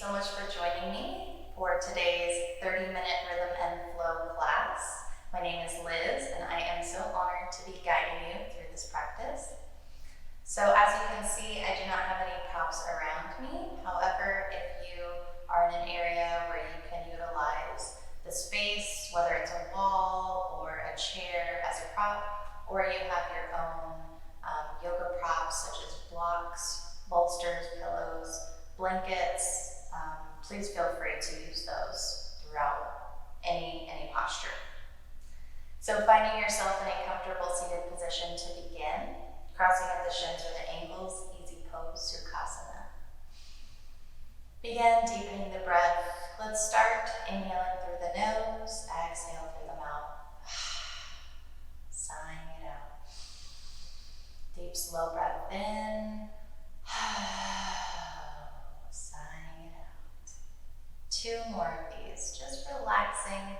so much for joining me for today's 30-minute rhythm and flow class. My name is Liz, and I am so honored to be guiding you through this practice. So as you can see, I do not have any props around me. However, if you are in an area where you can utilize the space, whether it's a wall or a chair as a prop, or you have your own yoga props such as blocks, bolsters, pillows, blankets, please feel free to use those throughout any posture. So finding yourself in a comfortable seated position to begin, crossing at the shins or the ankles, easy pose, Sukhasana. Begin deepening the breath. Let's start inhaling through the nose, exhale through the mouth, sighing it out. Deep, slow breath in, sighing it out. 2 more of these, just relaxing,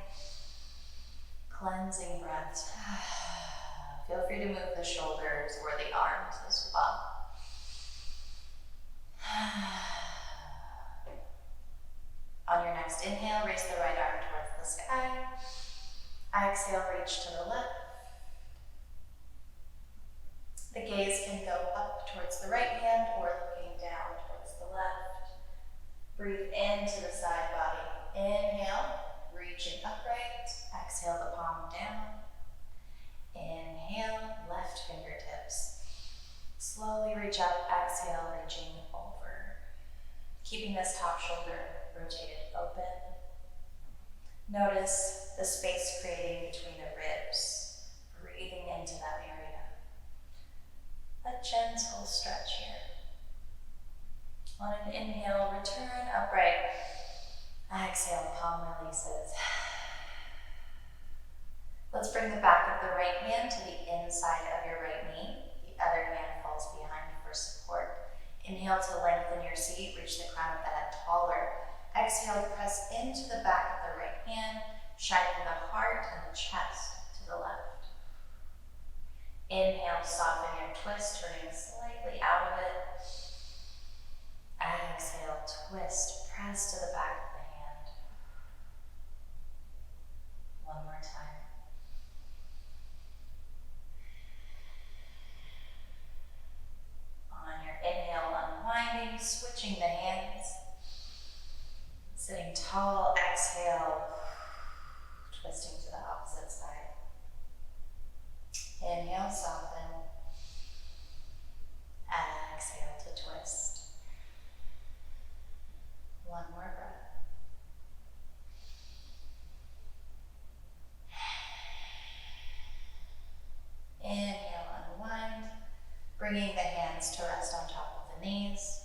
cleansing breaths. Feel free to move the shoulders or the arms as well. On your next inhale, raise the right arm towards the sky. Exhale, reach to the left. The gaze can go up towards the right hand or looking down towards the left. Breathe into the side body. Inhale, reaching upright. Exhale, the palm down. Inhale, left fingertips. Slowly reach up, exhale, reaching over. Keeping this top shoulder rotated open. Notice the space creating between the ribs. Breathing into that area. A gentle stretch here. On an inhale, return upright. Exhale, palm releases. Let's bring the back of the right hand to the inside of your right knee. The other hand falls behind for support. Inhale to lengthen your seat, reach the crown of the head taller. Exhale, press into the back of the right hand, shining the heart and the chest to the left. Inhale, soften your twist, turning slightly out of it. Exhale, twist, press to the back of the hand. One more time. On your inhale, unwinding, switching the hands. Sitting tall, exhale, twisting to the opposite side. Inhale, soften. Exhale to twist. One more breath. Inhale, unwind. Bringing the hands to rest on top of the knees.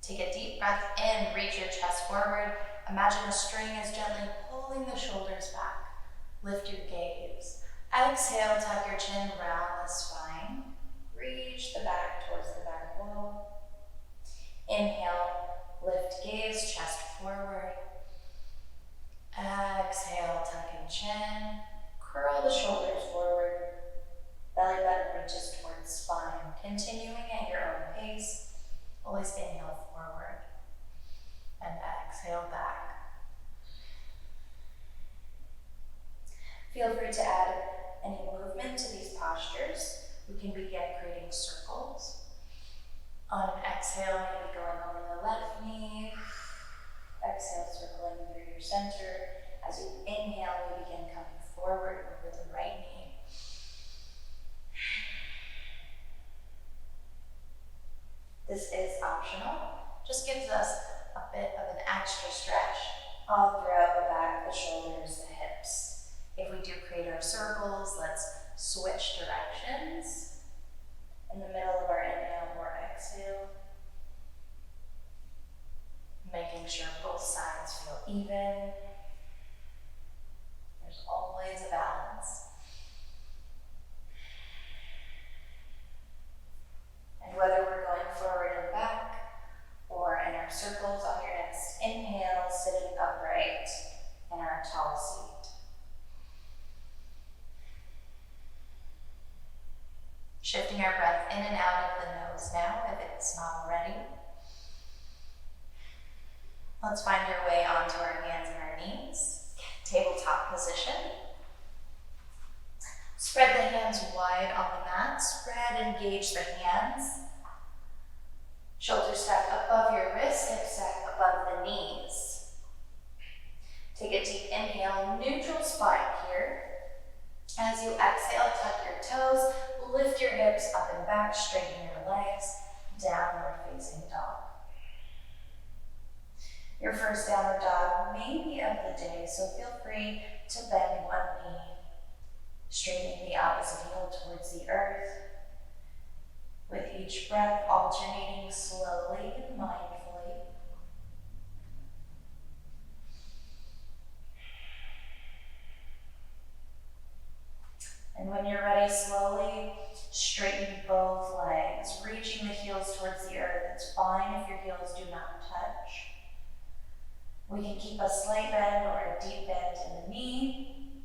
Take a deep breath in, reach your chest forward. Imagine a string is gently pulling the shoulders back. Lift your gaze. Exhale, tuck your chin, round the spine. Reach the back towards the back wall. Inhale, lift gaze, chest forward. Exhale, tucking chin. Curl the shoulders forward. Belly button reaches towards spine. Continuing at your own pace. Always inhale forward. And exhale back. Feel free to add any movement to these postures. We can begin creating circles. On an exhale, maybe going over the left knee. Exhale, circling through your center. As you inhale, we begin coming forward over the right knee. This is optional. Just gives us a bit of an extra stretch all throughout the back, the shoulders, the hips. If we do create our circles, let's switch directions in the middle of our inhale or exhale. Making sure both sides feel even. There's always a balance. And whether we're going forward and back or in our circles on your next inhale, sitting upright in our tall seat. Shifting our breath in and out of the nose now, if it's not already. Let's find your way onto our hands and our knees. Tabletop position. Spread the hands wide on the mat. Spread and engage the hands. Shoulders stack above your wrists, hips stack above the knees. Take a deep inhale, neutral spine here. As you exhale, tuck your toes, lift your hips up and back, straighten your legs, downward facing dog. Your first downward dog may be of the day, so feel free to bend one knee, straightening the opposite heel towards the earth. With each breath, alternating slowly and mindfully. And when you're ready, slowly straighten both legs, reaching the heels towards the earth. It's fine if your heels do not touch. We can keep a slight bend or a deep bend in the knee.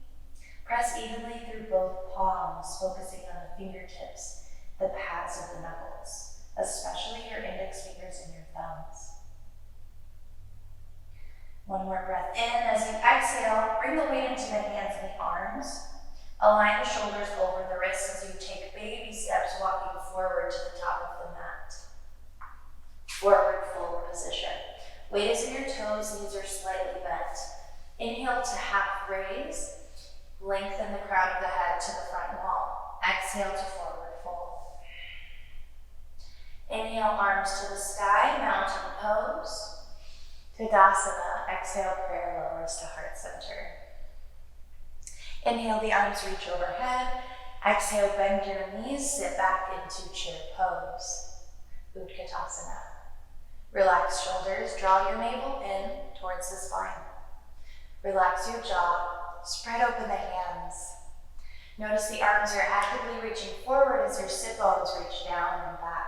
Press evenly through both palms, focusing on the fingertips, the pads of the knuckles, especially your index fingers and your thumbs. One more breath in. As you exhale, bring the weight into the hands and the arms. Align the shoulders over the wrists as you take baby steps, walking forward to the top of the mat. Forward fold position. Weight is in your toes, knees are slightly bent. Inhale to half raise. Lengthen the crown of the head to the front wall. Exhale to forward fold. Inhale, arms to the sky, mountain pose. Tadasana, exhale, prayer lowers to heart center. Inhale, the arms reach overhead. Exhale, bend your knees, sit back into chair pose. Utkatasana. Relax shoulders, draw your navel in towards the spine. Relax your jaw, spread open the hands. Notice the arms are actively reaching forward as your sit bones reach down and back.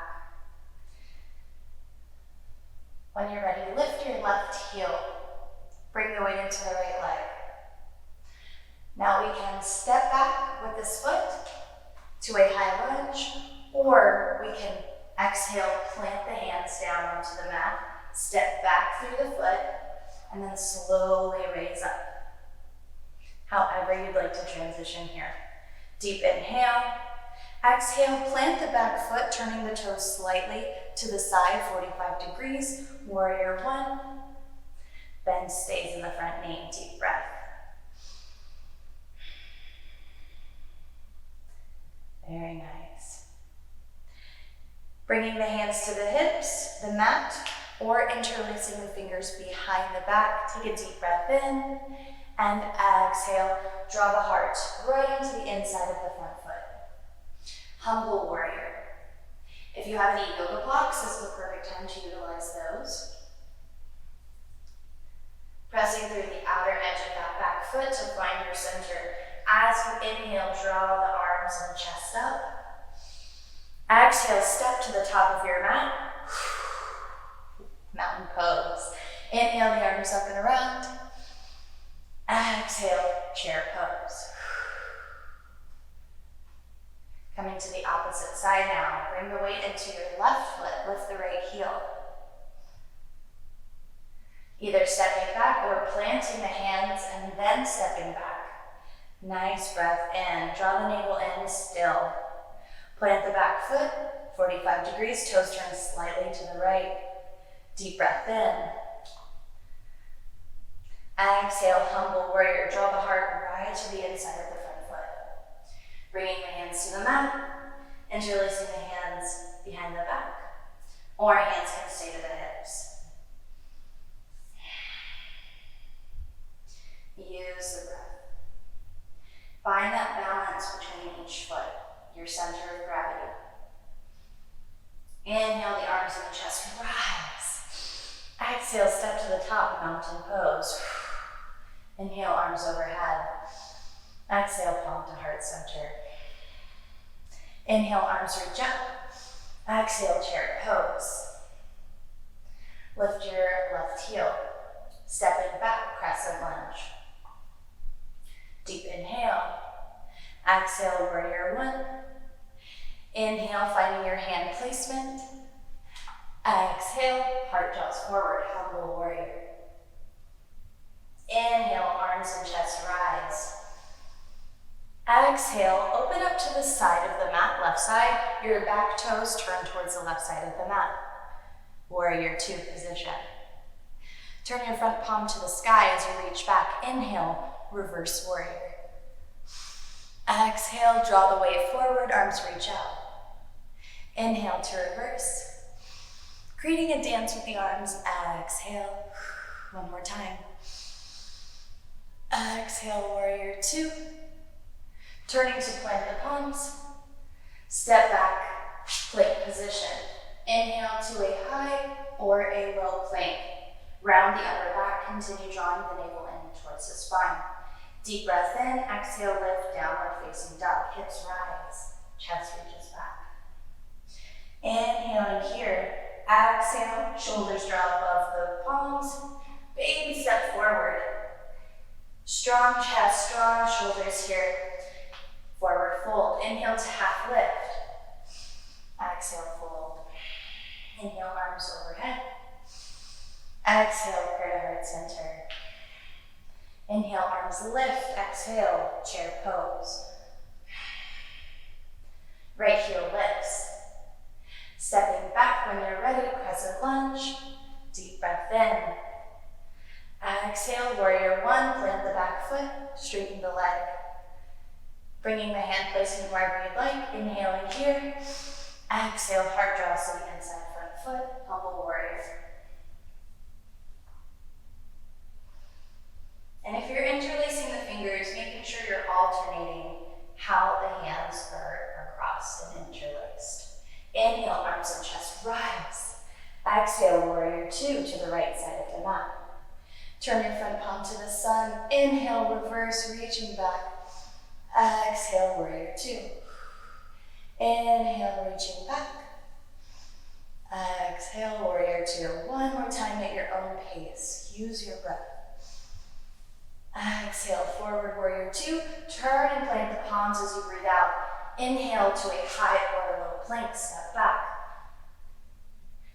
When you're ready, lift your left heel. Bring the weight into the right leg. Now we can step back with this foot to a high lunge, or we can exhale, plant the hands down onto the mat, step back through the foot, and then slowly raise up. However you'd like to transition here. Deep inhale. Exhale, plant the back foot, turning the toes slightly to the side, 45 degrees. Warrior one. Bend stays in the front knee. Deep breath. Very nice. Bringing the hands to the hips, the mat, or interlacing the fingers behind the back. Take a deep breath in, and exhale. Draw the heart right into the inside of the front foot. Humble warrior. If you have any yoga blocks, this is the perfect time to utilize those. Pressing through the outer edge of that back foot to find your center. As you inhale, draw the arms and the chest up. Exhale, step to the top of your mat. Mountain pose. Inhale, the arms up and around. Exhale, chair pose. Coming to the opposite side now. Bring the weight into your left foot. Lift the right heel. Either stepping back or planting the hands and then stepping back. Nice breath in. Draw the navel in still. Plant the back foot, 45 degrees, toes turn slightly to the right. Deep breath in. Exhale, humble warrior. Draw the heart right to the inside of the front foot. Bringing the hands to the mat, interlacing the hands behind the back, or hands can stay to the hips. Use the breath. Find that balance between each foot, your center of gravity. Inhale, the arms and the chest rise. Exhale, step to the top, mountain pose. Inhale, arms overhead. Exhale, palm to heart center. Inhale, arms reach up. Exhale, chair pose. Lift your left heel. Stepping back, crescent lunge. Deep inhale. Exhale, warrior one. Inhale, finding your hand placement. Exhale, heart draws forward, humble warrior. Inhale, arms and chest rise. Exhale, open up to the side of the mat, left side. Your back toes turn towards the left side of the mat. Warrior two position. Turn your front palm to the sky as you reach back. Inhale, reverse warrior. Exhale, draw the weight forward, arms reach out. Inhale to reverse. Creating a dance with the arms. Exhale. One more time. Exhale, warrior two. Turning to plant the palms. Step back, plank position. Inhale to a high or a low plank. Round the upper back, continue drawing the navel in towards the spine. Deep breath in, exhale, lift, downward facing dog. Hips rise, chest reaches back. Inhaling here, exhale, shoulders draw above the palms. Baby step forward. Strong chest, strong shoulders here. Forward fold. Inhale to half lift. Exhale, fold. Inhale, arms overhead. Exhale, prayer to heart center. Inhale, arms lift. Exhale, chair pose. Right heel lifts. Stepping back when you're ready, crescent lunge. Deep breath in. Exhale, warrior one, plant the back foot, straighten the leg. Bringing the hand placement wherever you'd like. Inhaling here. Exhale, heart draws to the inside front foot, humble warrior. And if you're interlacing the fingers, making sure you're alternating how the hands are crossed and interlaced. Inhale, arms and chest rise. Exhale, warrior two to the right side of the mat. Turn your front palm to the sun. Inhale, reverse, reaching back. Exhale, warrior two. Inhale, reaching back. Exhale, warrior two. One more time at your own pace. Use your breath. Exhale, forward warrior two. Turn and plant the palms as you breathe out. Inhale to a high or a low plank, step back.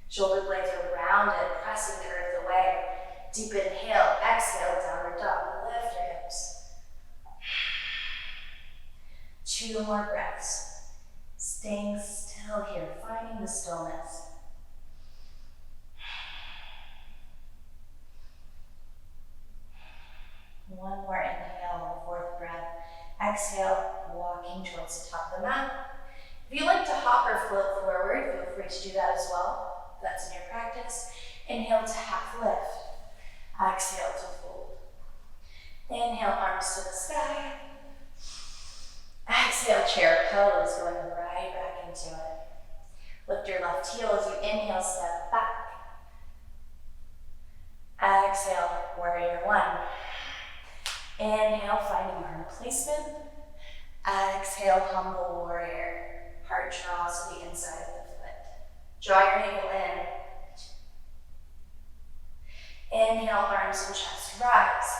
Shoulder blades are rounded, pressing the earth away. Deep inhale, exhale, downward dog. Lift your hips. 2 more breaths. Staying still here, finding the stillness. One more inhale, 4th breath. Exhale, walking towards the top of the mat. If you like to hop or float forward, feel free to do that as well, if that's in your practice. Inhale to half lift. Exhale to fold. Inhale, arms to the sky. Exhale, chair pose, going right back into it. Lift your left heel as you inhale, step back. Exhale, warrior one. Inhale, finding arm placement. Exhale, humble warrior. Heart draws to the inside of the foot. Draw your navel in. Inhale, arms and chest rise.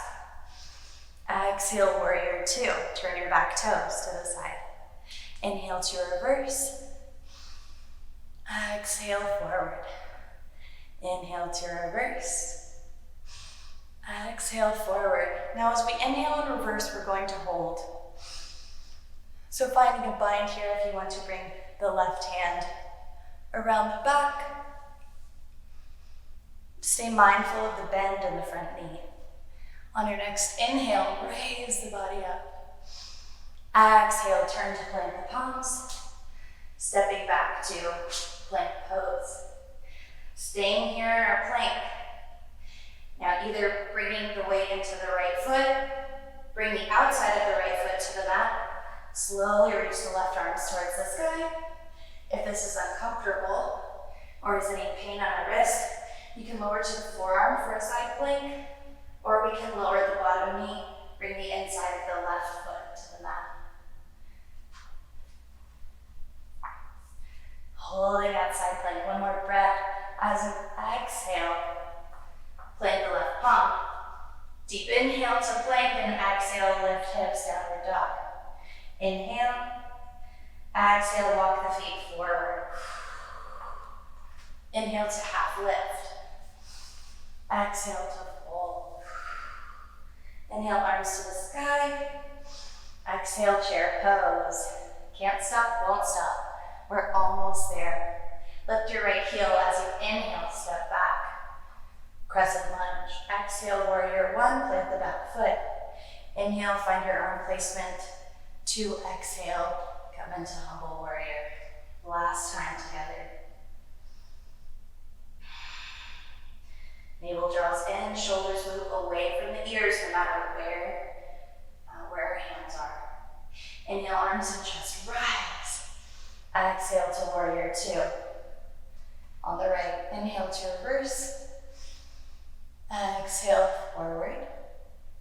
Exhale, warrior two. Turn your back toes to the side. Inhale to reverse. Exhale, forward. Inhale to reverse. Exhale, forward. Now as we inhale and reverse, we're going to hold. So finding a bind here if you want to bring the left hand around the back. Stay mindful of the bend in the front knee. On your next inhale, raise the body up. Exhale, turn to plant the palms. Stepping back to plank pose. Staying here in our plank. Now either bringing the weight into the right foot, bring the outside of the right foot to the mat, slowly reach the left arms towards the sky. If this is uncomfortable or is any pain on a wrist, you can lower to the forearm for a side plank, or we can lower the bottom knee, bring the inside of the left foot to the mat. Holding that side plank, one more breath. As you exhale, plant the left palm. Deep inhale to plank and exhale, lift hips, downward dog. Inhale, exhale, walk the feet forward. Inhale to half lift. Exhale to fold. Inhale, arms to the sky. Exhale, chair pose. Can't stop, won't stop. We're almost there. Lift your right heel as you inhale, step back. Crescent lunge. Exhale, warrior one, plant the back foot. Inhale, find your arm placement. 2, exhale, come into humble warrior. Last time together. Navel draws in, shoulders move away from the ears no matter where our hands are. Inhale, arms and chest rise. Exhale to warrior 2. On the right, inhale to reverse. Exhale, forward.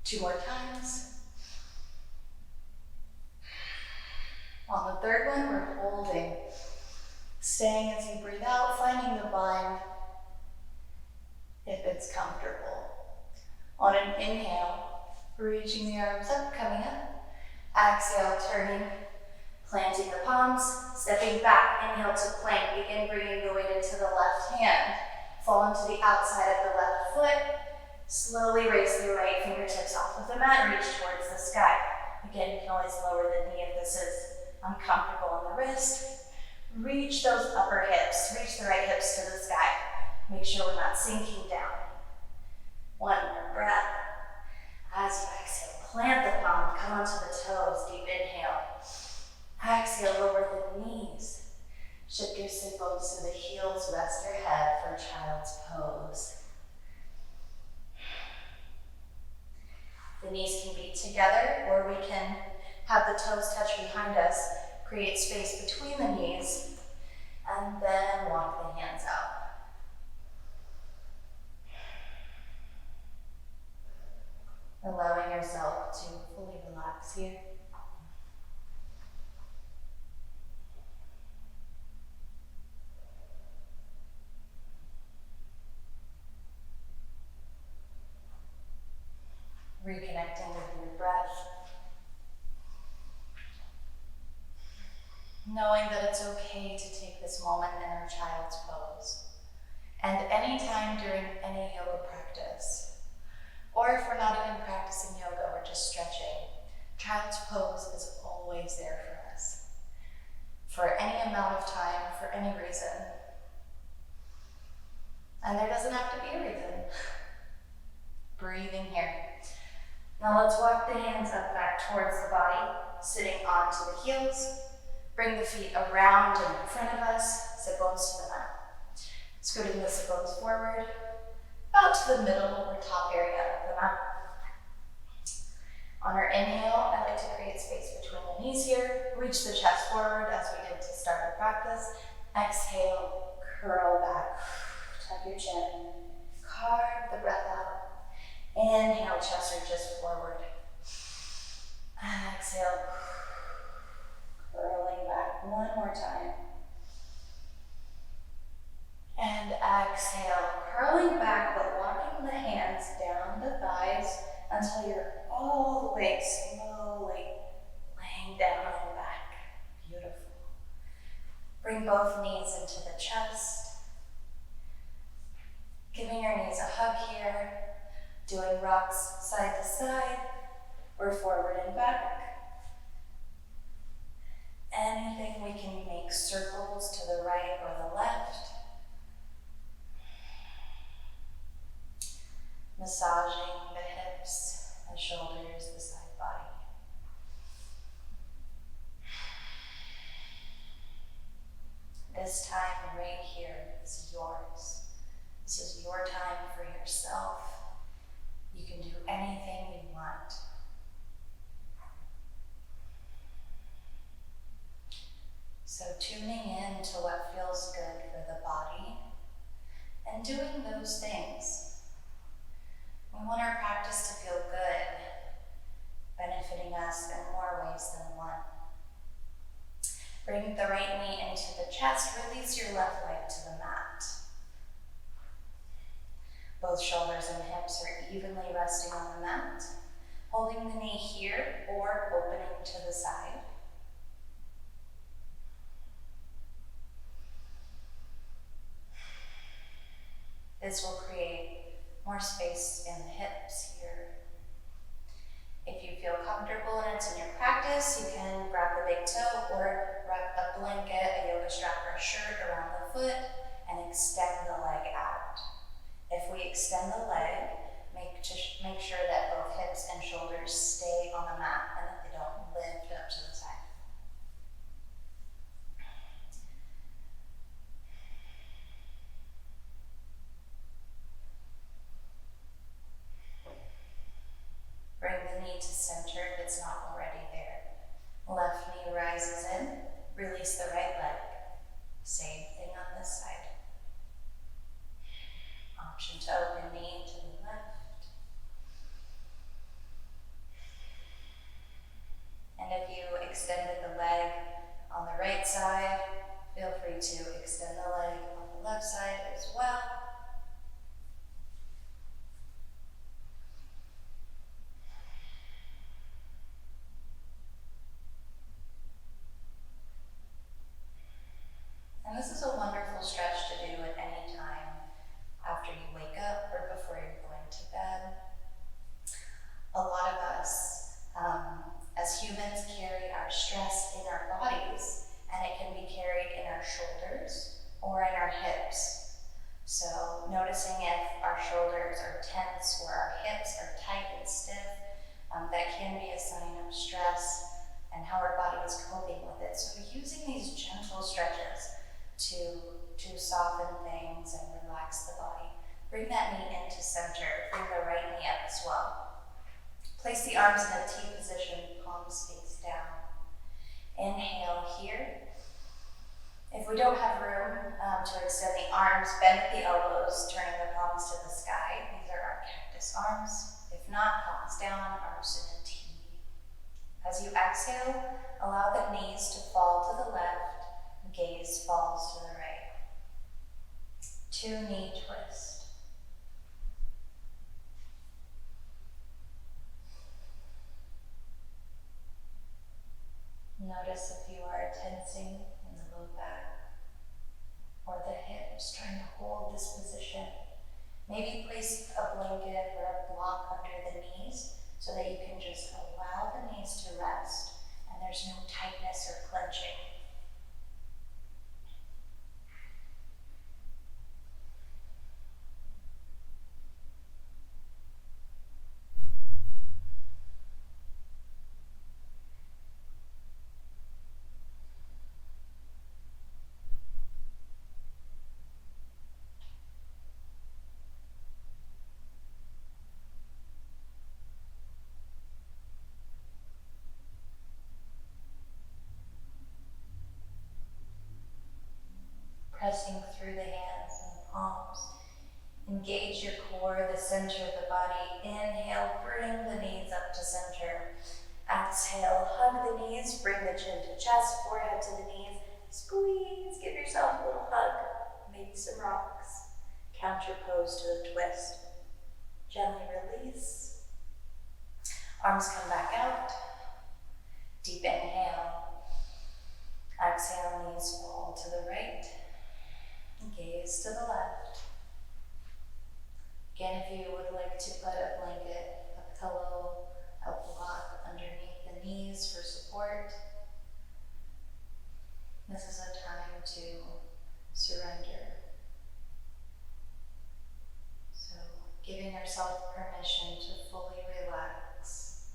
2 more times. On the third one, we're holding. Staying as you breathe out, finding the bind if it's comfortable. On an inhale, reaching the arms up, coming up. Exhale, turning, planting the palms, stepping back, inhale to plank. Begin bringing the weight into the left hand. Fall into the outside of the left foot. Slowly raise the right fingertips off of the mat, reach towards the sky. Again, you can always lower the knee if this is uncomfortable on the wrist. Reach those upper hips, reach the right hips to the sky. Make sure we're not sinking down. 1 more breath. As you exhale, plant the palm, come onto the toes, deep inhale. Exhale, lower the knees. Shift your sit bones to the heels, rest your head for child's pose. The knees can be together, or we can have the toes touch behind us, create space between the knees, and then walk the hands out. Allowing yourself to fully relax here. Reconnecting with your breath. Knowing that it's okay to take this moment in our child's pose. And anytime during any yoga practice, or if we're not even practicing yoga, we're just stretching, child's pose is always there for us. For any amount of time, for any reason. And there doesn't have to be a reason. Breathing here. Now let's walk the hands up back towards the body, sitting onto the heels. Bring the feet around and in front of us, sit bones to the mat. Scooting the sit bones forward, about to the middle or top area of the mat. On our inhale, I like to create space between the knees here. Reach the chest forward as we did to start the practice. Exhale, curl back. Tuck your chin. Carve the breath out. Inhale, chest reaches forward. Exhale, curling back. 1 more time. And exhale, curling back, but walking the hands down the thighs until you're all the way slowly laying down and back. Beautiful. Bring both knees into the chest. Giving your knees a hug here. Doing rocks side to side or forward and back. Anything we can make circles to the right or the left. Massaging the hips, the shoulders, the side body. This time right here is yours. This is your time for yourself. You can do anything you want. So tuning in to what feels good for the body and doing those things. We want our practice to feel good, benefiting us in more ways than one. Bring the right knee into the chest, release your left leg to the mat. Both shoulders and hips are evenly resting on the mat, holding the knee here or opening to the side. This will create more space in the hips here. If you feel comfortable and it's in your practice, you can grab the big toe or wrap a blanket, a yoga strap, or a shirt around the foot and extend the leg out. If we extend the leg, make sure that both hips and shoulders stay on the mat and that they don't lift up to the side. Bring the knee to center if it's not already there. Left knee rises in, release the right leg. Same thing on this side. Option to open knee to the left. And if you extended the leg on the right side, feel free to extend the leg on the left side as well. And this is a wonderful stretch to do at any time after you wake up or before you're going to bed. A lot of us, as humans, carry our stress in our bodies, and it can be carried in our shoulders or in our hips. So noticing if our shoulders are tense or our hips are tight and stiff, that can be a sign of stress and how our body is coping with it. So using these gentle stretches to soften things and relax the body. Bring that knee into center. Bring the right knee up as well. Place the arms in a T position, palms face down. Inhale here. If we don't have room to extend the arms, bend at the elbows, turning the palms to the sky. These are our cactus arms. If not, palms down, arms in a T. As you exhale, allow the knees to fall to the left. Gaze falls to the right. 2 knee twist. Notice if you are tensing in the low back or the hips, trying to hold this position. Maybe place a blanket or a block under the knees so that you can just allow the knees to rest and there's no tightness or clenching. Pressing through the hands and the palms. Engage your core, the center of the body. Inhale, bring the knees up to center. Exhale, hug the knees, bring the chin to chest, forehead to the knees. Squeeze, give yourself a little hug, maybe some rocks. Counter pose to the twist. Gently release. Arms come back out. Deep inhale. Exhale, knees fall to the right. Gaze to the left. Again, if you would like to put a blanket, a pillow, a block underneath the knees for support, this is a time to surrender. So, giving ourselves permission to fully relax.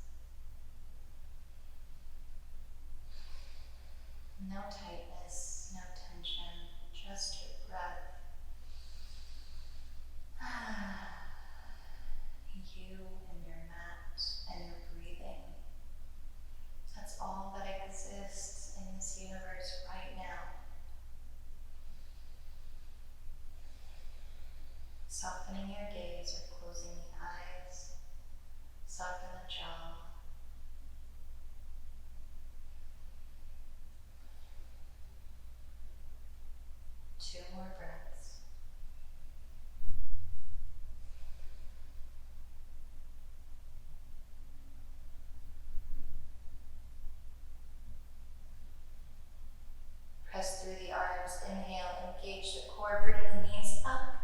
No tightness, no tension, just your breath. You and your mat and your breathing. That's all that exists in this universe right now. Softening your gaze or closing the eyes. Soften the jaw. Two more breaths. Press through the arms. Inhale, engage the core, bring the knees up.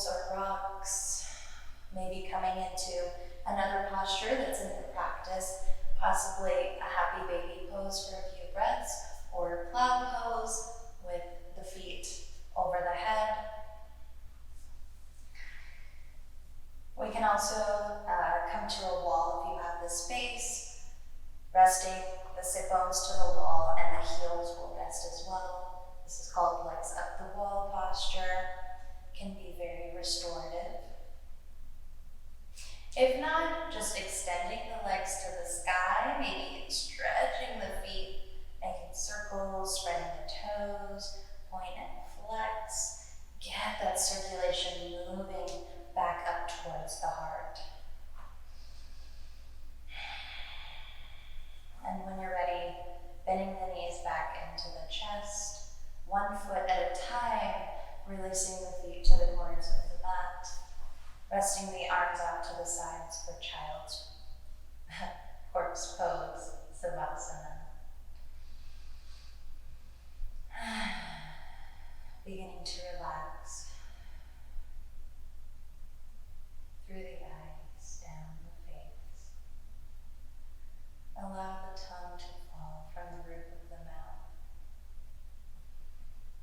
tables or rocks, maybe coming into another posture that's in your practice, possibly a happy baby pose for a few breaths, or cloud pose with the feet over the head. We can also come to a wall if you have the space, resting the sit bones to the wall and the heels will rest as well. This is called legs up the wall posture. Can be very restorative. If not, just extending the legs to the sky, maybe stretching the feet, making circles, spreading the toes, point and flex. Get that circulation moving back up towards the heart. And when you're ready, bending the knees back into the chest, 1 foot at a time, releasing the feet to the corners of the mat, resting the arms out to the sides for child's corpse pose, Savasana. Beginning to relax through the eyes, down the face. Allow the tongue to fall from the roof of the mouth.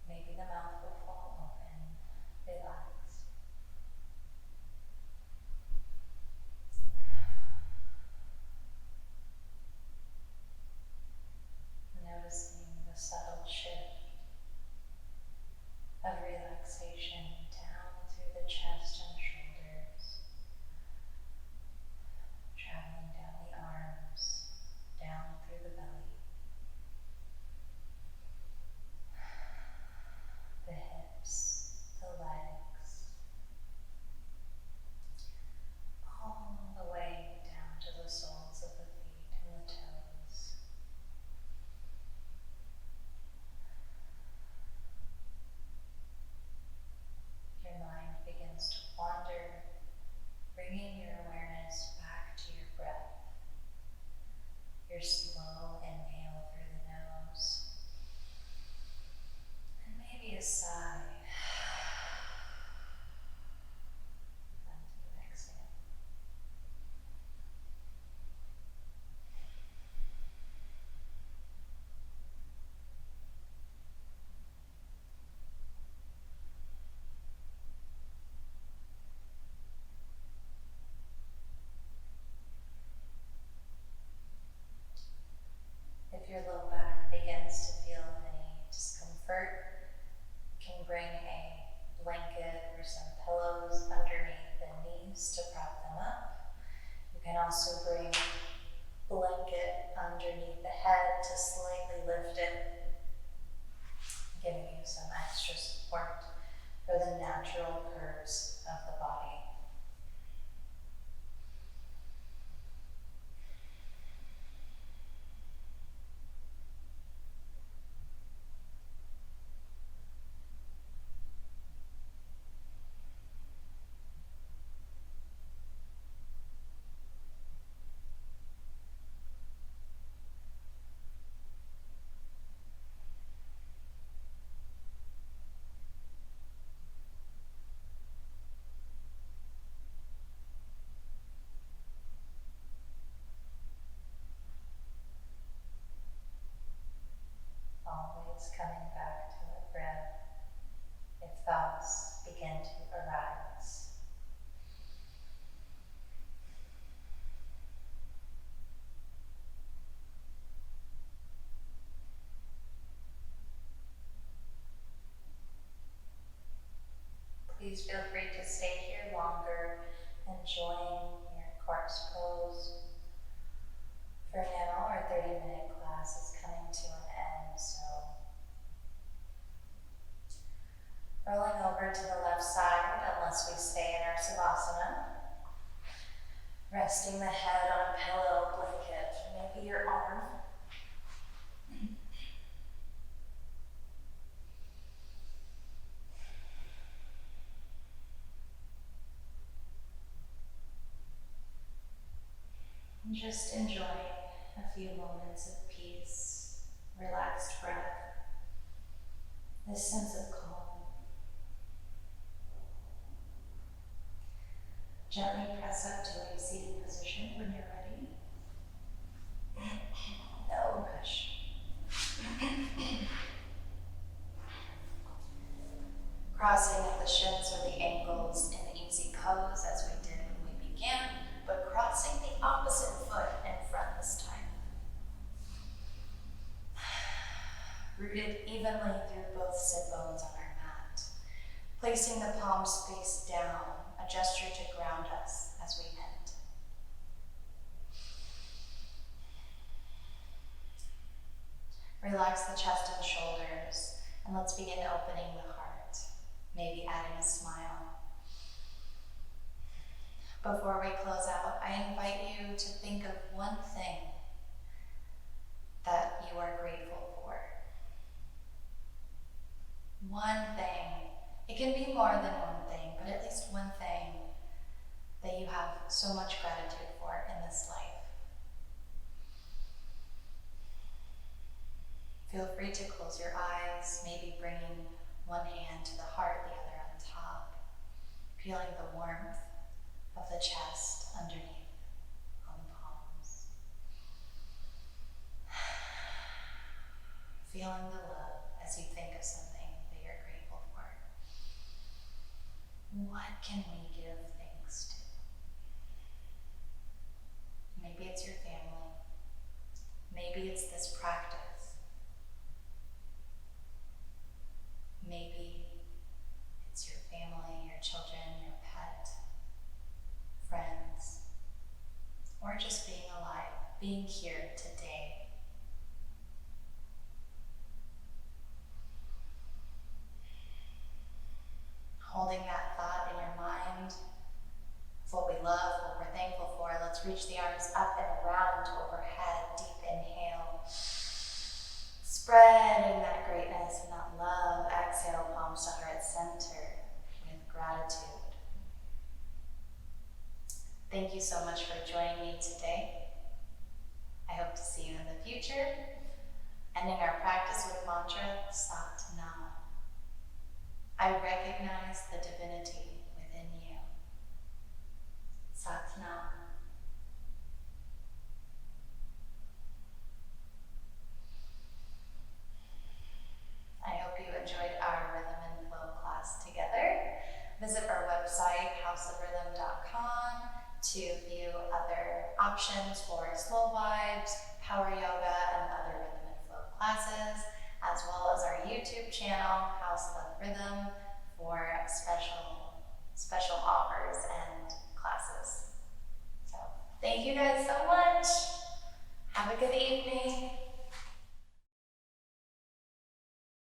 Maybe the mouth will fall open. Relax. Noticing the subtle shift of relaxation down through the chest and shoulders, traveling down the arms, down through the belly, the hips, the legs, all the way down to the soles of the feet and the toes. Your mind begins to wander, bringing your awareness back to your breath. Your slow inhale through the nose, and maybe a sigh onto the exhale. If your low back begins to feel any discomfort, you can bring a blanket or some pillows underneath the knees to prop them up. You can also bring a blanket underneath the head to slightly lift it, giving you some extra support for the natural curves of the body. Always coming back to the breath if thoughts begin to arise. Please feel free to stay here longer, enjoying your corpse pose. For now, our 30-minute class is coming to an end, so rolling over to the left side unless we stay in our Savasana. Resting the head on a pillow, blanket, maybe your arm. And just enjoying a few moments of peace, relaxed breath, this sense of calm. Gently press up to a seated position when you're ready. No rush. Crossing at the shins or the ankles in the easy pose as we did when we began, but crossing the opposite foot in front this time. Rooted evenly through both sit bones on our mat. Placing the palms face down, a gesture to ground us as we end. Relax the chest and shoulders, and let's begin opening the heart, maybe adding a smile. Before we close out, I invite you to think of one thing that you are grateful for. One thing. It can be more than one thing, but at least one thing that you have so much gratitude for in this life. Feel free to close your eyes, maybe bringing one hand to the heart, the other on top, feeling the warmth of the chest underneath on the palms. Feeling the love as you think of something that you're grateful for. What can we give thanks to? Maybe it's your family. Maybe it's this practice. Maybe it's your family, your children, your pet, friends, or just being alive, being here today. Holding that thought in your mind of what we love, what we're thankful for, let's reach the arms up and around overhead. Deep inhale. Spreading that greatness and that love. Exhale, palms to heart center with gratitude. Thank you so much for joining me today. I hope to see you in the future. Ending our practice with mantra, Sat Nam. I recognize the divinity within you. Sat Nam. I hope you enjoyed our Rhythm and Flow class together. Visit our website, houseofrhythm.com, to view other options for slow vibes, power yoga, and other Rhythm and Flow classes, as well as our YouTube channel, House of Rhythm, for special offers and classes. So thank you guys so much. Have a good evening.